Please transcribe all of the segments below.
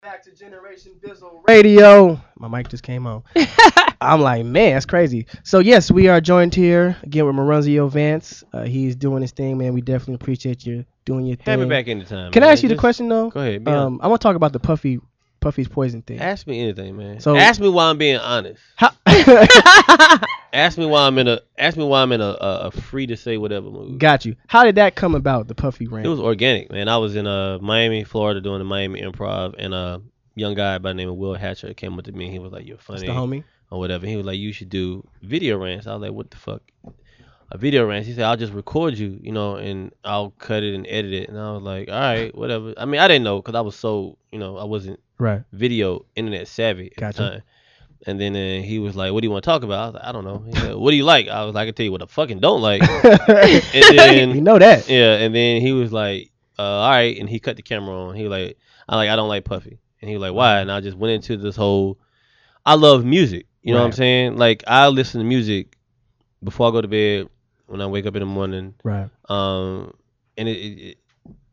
Back to Generationbizzle Radio. My mic just came on. I'm like, man, that's crazy. So yes, we are joined here again with Maranzio Vance. He's doing his thing, man. We definitely appreciate you doing your thing. Have me back anytime. Can I ask you the question though? Go ahead. I want to talk about the Puffy's poison thing. Ask me anything, man. So ask me why I'm being honest. Ask me why I'm in a free to say whatever mood. Got you. How did that come about? The Puffy rant. It was organic, man. I was in Miami, Florida, doing the Miami Improv, and a young guy by the name of Will Hatcher came up to me. And he was like, "You're funny." That's the homie. Or whatever. He was like, "You should do video rants." I was like, "What the fuck?" A video rant. He said, "I'll just record you, and I'll cut it and edit it." And I was like, "All right, whatever." I mean, I didn't know because I was so, I wasn't video internet savvy at the time. And then he was like, "What do you want to talk about?" I was like, "I don't know." He said, "What do you like?" I was like, "I can tell you what I fucking don't like." And then, you know that. Yeah. And then he was like, "All right," and he cut the camera on. He was like, "I don't like Puffy." And he was like, "Why?" And I just went into this whole. I love music. You know what I'm saying? Like I listen to music before I go to bed, when I wake up in the morning. Right. And and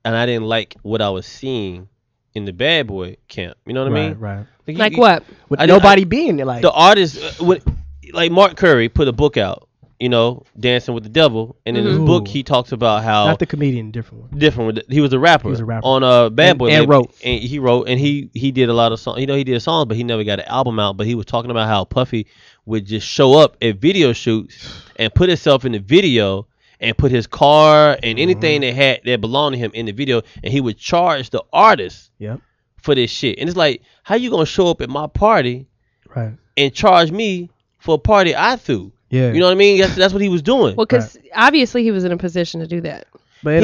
I didn't like what I was seeing in the bad boy camp. You know what I mean? Right. Like what? With nobody being there, like the artist, like Mark Curry put a book out. Dancing with the Devil, and in his book he talks about how not the comedian, different one. He was a rapper. He was a rapper on Bad Boy, and wrote. And he wrote, and he did a lot of songs. He did songs, but he never got an album out. But he was talking about how Puffy would just show up at video shoots and put himself in the video and put his car and anything that belonged to him in the video, and he would charge the artist for this shit. And it's like, how you gonna show up at my party, and charge me for a party I threw? Yeah. You know what I mean? That's what he was doing. Well, because obviously he was in a position to do that. But it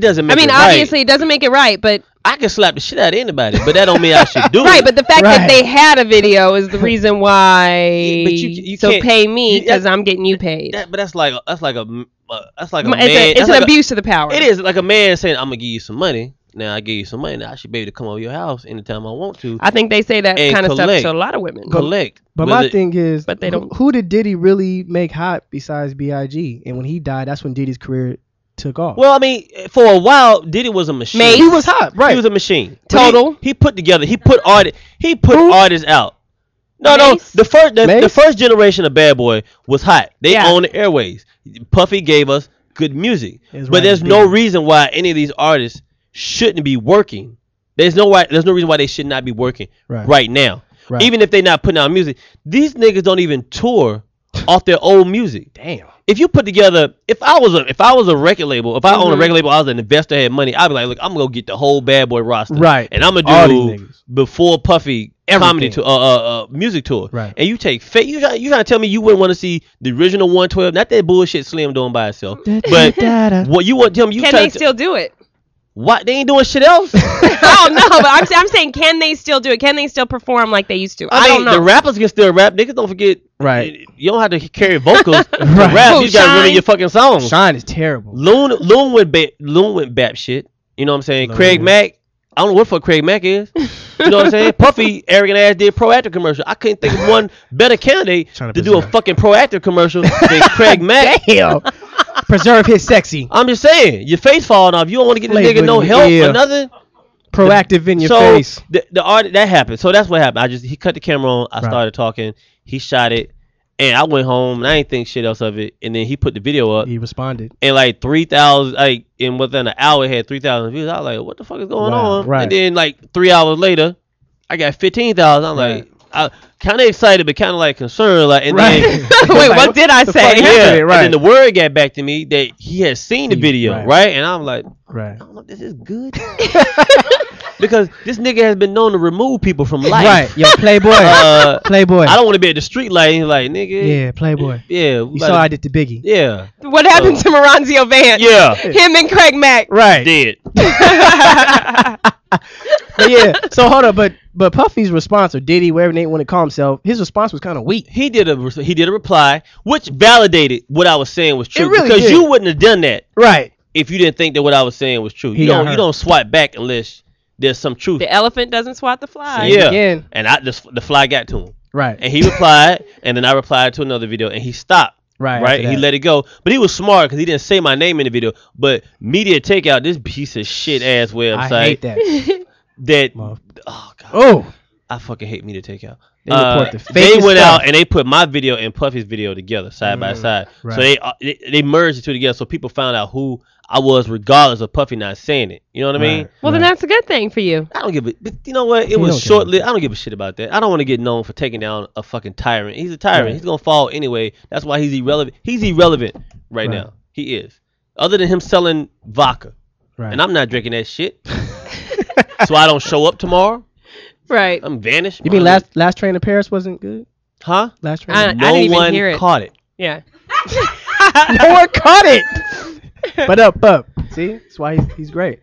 doesn't make it right. Obviously it doesn't make it right, but I can slap the shit out of anybody, but that don't mean I should do it. Right, but the fact that they had a video is the reason why. But you so can't, pay me because I'm getting you paid. But that's like a man. It's an abuse of the power. It is like a man saying, "I'm gonna give you some money. Now I give you some money. Now I should be able to come over your house anytime I want to." I think they say that kind of stuff to a lot of women. But my thing is, but they don't. Who did Diddy really make hot besides B.I.G.? And when he died, that's when Diddy's career took off. Well, I mean, for a while, Diddy was a machine. Mace. He was hot, right? He was a machine. Total. He put together. He put artists out. No, Mace? The first generation of Bad Boy was hot. They owned the airways. Puffy gave us good music, but there's no reason why any of these artists shouldn't be working. There's no reason why they should not be working right now. Right. Even if they're not putting out music, these niggas don't even tour off their old music. Damn. If you put together, if I was a record label, if I owned a record label, I was an investor, had money, I'd be like, look, I'm gonna go get the whole Bad Boy roster, and I'm gonna do before Puffy comedy to music tour, right? And you take you trying to tell me you wouldn't want to see the original 112, not that bullshit Slim doing by itself, but what you want to tell me? Can they still do it? What, they ain't doing shit else? Oh no, but I'm saying, can they still do it? Can they still perform like they used to? I don't know. The rappers can still rap. Niggas don't forget. Right. You don't have to carry vocals to rap. You gotta remember your fucking songs. Shine is terrible. Loon went bap shit. You know what I'm saying? Craig Mack. I don't know what the fuck Craig Mack is. You know what I'm saying? Puffy, arrogant ass, did Proactive commercial. I couldn't think of one better candidate to do a fucking Proactive commercial than Craig Mack. Damn. Preserve his sexy. I'm just saying, your face falling off. You don't want to get this nigga no help or nothing. Proactive in your face. The art that happened. So that's what happened. He cut the camera on. I started talking. He shot it, and I went home and I didn't think shit else of it. And then he put the video up. He responded. And like 3,000, in within an hour, it had 3,000 views. I was like, what the fuck is going on? Right. And then like 3 hours later, I got 15,000. I'm like, kind of excited, but kind of like concerned. Like, and then wait, what did I say? Yeah, right. And then the word got back to me that he had seen the video, right? And I'm like, I don't know if this is good. Because this nigga has been known to remove people from life. Right. Yo, Playboy. Playboy. I don't want to be at the street light. He's like, nigga. Yeah, Playboy. Yeah. You saw I did to Biggie. Yeah. What happened to Maranzio Vance? Yeah. Him and Craig Mack. Right. Dead. But yeah. So hold up, but Puffy's response, or Diddy, whatever they want to call himself, his response was kind of weak. He did a reply, which validated what I was saying was true. It really because did. You wouldn't have done that. Right. If you didn't think that what I was saying was true. You don't swipe back unless there's some truth. The elephant doesn't swat the fly. Yeah. And the fly got to him. Right. And he replied, and then I replied to another video, and he stopped. Right. He let it go. But he was smart because he didn't say my name in the video. But Media Takeout, this piece of shit ass website. I hate that. that. Motherf- Oh god, Oh, I fucking hate me to take out. They report the They fakest went stuff. out and they put my video and Puffy's video together side by side. right. So they merged the two together, so people found out who I was, regardless of Puffy not saying it. You know what I mean? Right. Well, then that's a good thing for you. I don't give a. But you know what? It You was don't care short about lived. I don't give a shit about that. I don't want to get known for taking down a fucking tyrant. He's a tyrant. Right. He's gonna fall anyway. That's why he's irrelevant. He's irrelevant right now. He is. Other than him selling vodka, Right. and I'm not drinking that shit. So I don't show up tomorrow. Right. I'm vanished. You mean last train to Paris wasn't good? Huh? Last train. I No didn't even one hear it. caught it. Yeah. No one caught it. But up. See, that's why he's great.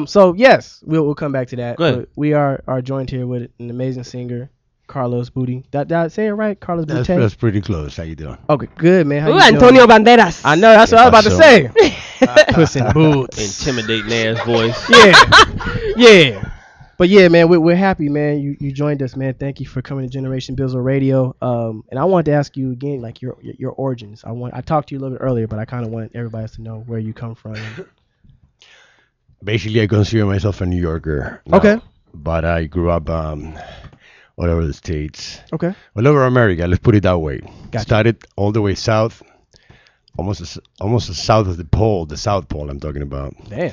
So yes, we'll come back to that. Go ahead. But we are joined here with an amazing singer, Carlos Booty. Did I say it right? Carlos That's, Booty. that's pretty close. How you doing? Okay, good man. How Ooh, you doing? Antonio Banderas. I know that's what I was about to say. Puss in Boots. Intimidating ass voice. Yeah. But yeah, man, we're happy, man. You joined us, man. Thank you for coming to Generationbizzle Radio. And I wanted to ask you again, like your origins. I talked to you a little bit earlier, but I kind of want everybody else to know where you come from. Basically, I consider myself a New Yorker. now, Okay. But I grew up all over the States, Okay. all over America. Let's put it that way. Gotcha. Started all the way south, almost as south of the pole, the South Pole I'm talking about. Damn.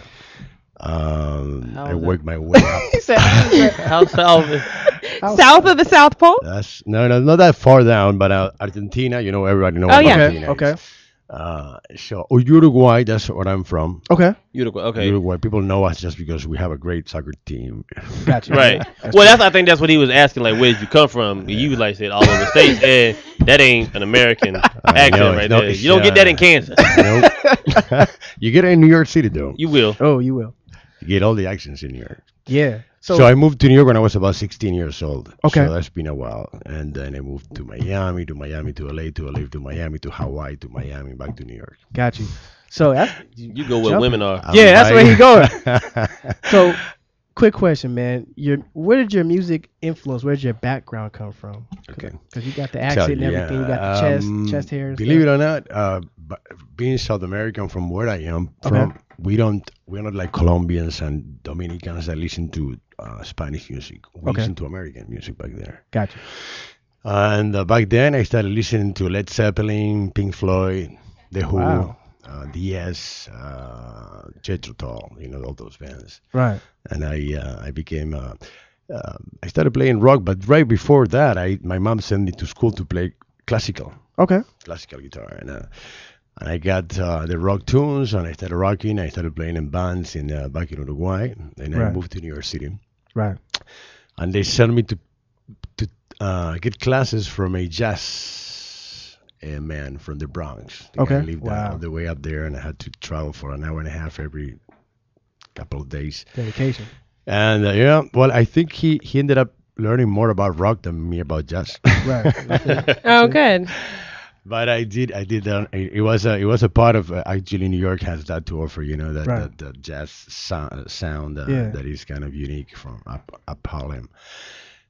I worked my way up. He said, How south? South of the South Pole? That's no, not that far down, but Argentina. You know, everybody knows Oh, yeah. Argentina. Okay. Uruguay. That's where I'm from. Okay. Uruguay. Okay. Uruguay. People know us just because we have a great soccer team. Gotcha. Right. I think that's what he was asking. Like, where did you come from? You like said all over the states, and that ain't an American accent know, right no, there. it's, You don't get that in Kansas. Nope. You get it in New York City though. You will. Oh, you will. You get all the accents in New York. Yeah. So I moved to New York when I was about 16 years old. Okay. So that's been a while. And then I moved to Miami, to LA, to Miami, to Hawaii, to Miami, back to New York. Got you. So that's You go where Jumping. women are. Yeah, that's where he going. going. So, quick question, man. Where did your music influence? Where did your background come from? Okay. Because you got the accent and everything. You got the chest hair. And Believe it stuff. or not, being South American from where I am Okay. from, we're not like Colombians and Dominicans that listen to Spanish music. We Okay. listen to American music back there. Gotcha. And back then, I started listening to Led Zeppelin, Pink Floyd, The Who, Wow. DS, Jethro Tull, all those bands. Right. And I became, I started playing rock, but right before that, my mom sent me to school to play classical Okay. guitar. And I got the rock tunes, and I started rocking. I started playing in bands back in Uruguay, and I Right. moved to New York City. Right. And they sent me to get classes from a jazz man from the Bronx. The guy Okay. lived Wow. all the way up there, and I had to travel for an hour and a half every couple of days. Dedication. And I think he ended up learning more about rock than me about jazz. Right. Oh, good. But I did. It was a part of actually New York has that to offer. That Right. that jazz sound Yeah. that is kind of unique from up Harlem.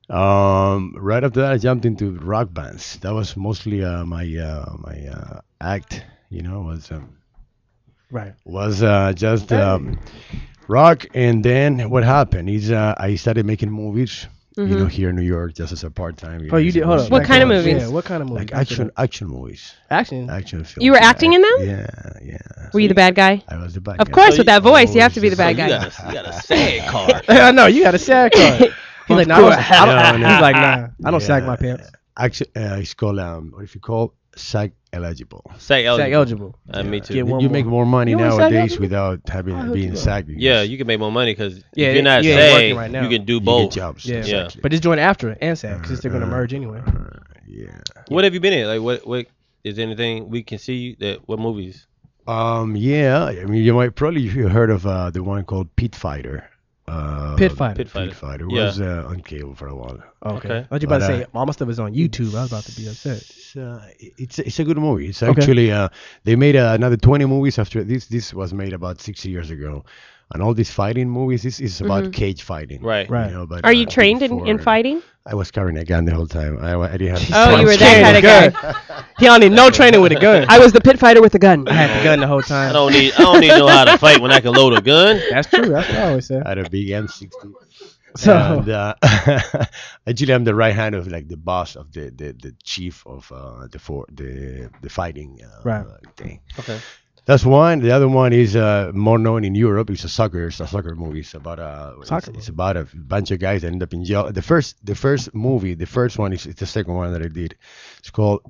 Right after that, I jumped into rock bands. That was mostly my act. Right. Was just rock. And then what happened is I started making movies. Here in New York, just as a part-time. Oh, you did. Hold up. What kind of movies? Yeah. What kind of movies? Like action movies. Action. Action films. You were acting in them? Yeah. Were you the bad guy? I was the bad Of guy. course, So with that voice, you have to be the So bad you guy. got a sad card. I know you got a sad card. He's like, nah, I don't. No. He's like, nah, I don't sag my pants. Actually, it's called what if you call SAG eligible. Say Sag eligible. Me too. Get one You more. make more money You want SAG nowadays eligible? without I'll having hook being you up. SAG. Yeah, you can make more money because Yeah, if you're not you ain't SAG, working right now. you can do you get both. jobs. Yeah. Exactly. But just join after and sag since they're gonna merge anyway. Yeah. What have you been in? Like, what is there anything we can see what movies? Yeah. I mean, you might probably you heard of the one called Pit Fighter. Pit Fighter. Pit Fighter. Pit Fighter Yeah. was on cable for a while. Okay. Okay. I was about to But, say all my stuff is on YouTube. I was about to be upset. It's a good movie. It's Okay. actually they made another 20 movies after this. This was made about 6 years ago. and all these fighting movies, this is about cage fighting. Right. Right. You know, but, Are you trained in before, fighting? I was carrying a gun the whole time. I didn't have. Oh, you were that kind of guy. He don't need no training with a gun. I was the pit fighter with a gun. I had the gun the whole I time. don't need to know how to fight when I can load a gun. That's true. That's what I always say. I had a big M60. So And actually, I'm the right hand of like the boss of the chief of the fighting Right. thing. Okay. That's one. The other one is more known in Europe. It's a soccer movie. It's about Soccer it's about a bunch of guys that end up in jail. The first movie, the first one is it's the second one that I did. It's called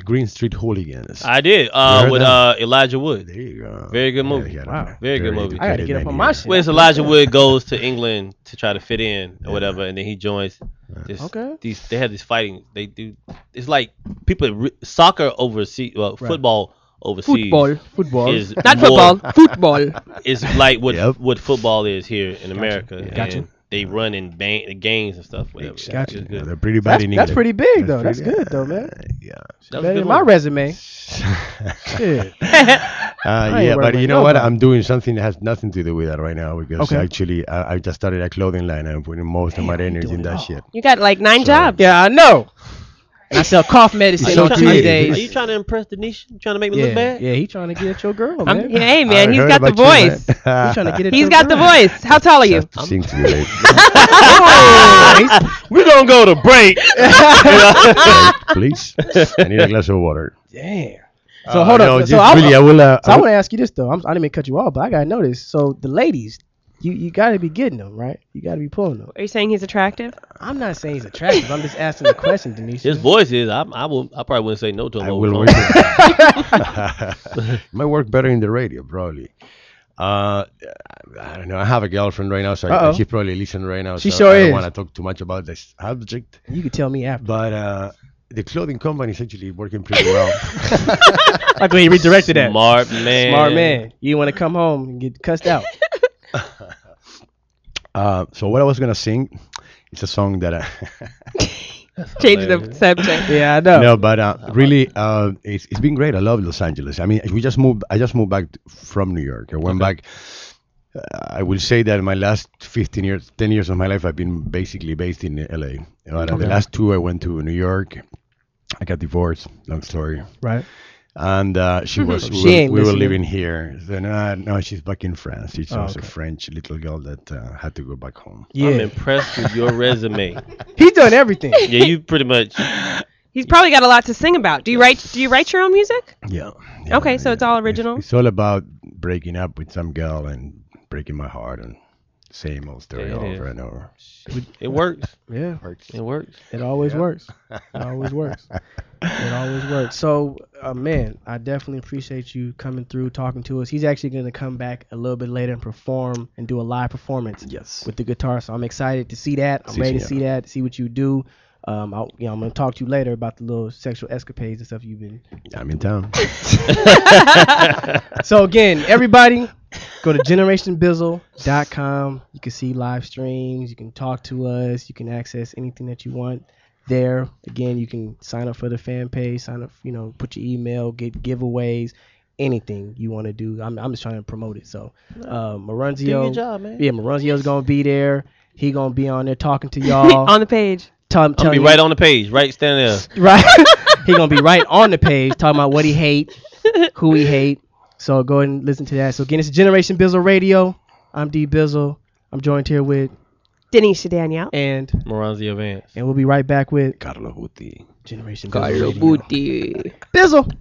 Green Street Hooligans. I did heard with that? Elijah Wood. There you go. Very good movie. he had a Wow. Very good movie. I gotta educated get up man on here. my shit. Whereas Elijah Wood goes to England to try to fit in or whatever, and then he joins. This, Okay. They have this fighting. They do. It's like soccer overseas. Well, Right. football overseas. Football. Is Not more- football. Football. Is like what Yep. what football is here in America. Gotcha. And they run in gangs and stuff. Whatever. Gotcha. It's good. They're pretty bad in That's England. pretty big though. That's That's pretty- good though, man. Yeah. That was a Better good than my movie. resume. Shit. ain't Yeah, worried but about you know what? nobody. I'm doing something that has nothing to do with that right now because Okay. actually I just started a clothing line and I'm putting most of my energy in that shit. You got like 9 So- jobs. Yeah, I know. And I sell cough medicine So on creative. Tuesdays. Are you trying to impress Denisha? You trying to make me Yeah, look bad? yeah, he trying to get at your girl, man. Hey man, I he's heard got the about you, voice. man. He's trying to get at He's your got the girl. voice. How tall are you? Just to sing to you later. We're gonna go to break. Please. I need a glass of water. Damn. So hold no, on. just So I really, I will. want to ask you this though. I didn't mean to cut you off, but I gotta know this. So the ladies, you got to be getting them, right? You got to be pulling them. Are you saying he's attractive? I'm not saying he's attractive. I'm just asking the question, Denise. His voice is. I probably wouldn't say no to him. I over will the phone. work. Might work better in the radio, probably. I don't know. I have a girlfriend right now, so Uh-oh. she's probably listening right now. She so sure I don't is. want to talk too much about this subject. You could tell me after. But the clothing company is actually working pretty well. Like when he redirected that. Smart man. Smart man. You want to come home and get cussed out. So what I was gonna sing, it's a song that Change the subject. Yeah, I know. no, but really, it's been great. I love Los Angeles. I mean, I just moved back from New York. I went back. I will say that my last 10 years of my life, I've been basically based in LA. But the last 2, I went to New York. I got divorced. Long story. Right. And she was She ain't we were listening. living here. So no, she's back in France. She's Oh, also okay. a French little girl that had to go back home. Yeah. I'm impressed with your resume. He's done everything. Yeah, you pretty much. He's probably got a lot to sing about. Do you write your own music? Yeah. Okay, so it's all original? It's all about breaking up with some girl and breaking my heart and same old story Yeah, it over is. and over. It works. Yeah. It works. It always works. It always works. It always works. So, man, I definitely appreciate you coming through, talking to us. He's actually going to come back a little bit later and perform and do a live performance Yes. with the guitar. So I'm excited to see that. I'm Si, ready to señor. see that, see what you do. I'm going to talk to you later about the little sexual escapades and stuff you've been. I'm in town. So again, everybody, go to generationbizzle.com. You can see live streams. You can talk to us. You can access anything that you want there. Again, you can sign up for the fan page. Sign up, put your email, get giveaways, anything you want to do. I'm just trying to promote it. So, Marunzio, Do your job, man. yeah, Marunzio's gonna be there. He gonna be on there talking to y'all. On the page. I'm gonna be right on the page, right standing there. Right. He gonna be right on the page talking about what he hate, who he hate. So go ahead and listen to that. So again, it's Generation Bizzle Radio. I'm D Bizzle. I'm joined here with Denisha Danielle. and Moranzio Vance. we'll be right back with Carlo Butti. Generation Bizzle Radio. Booty. Bizzle.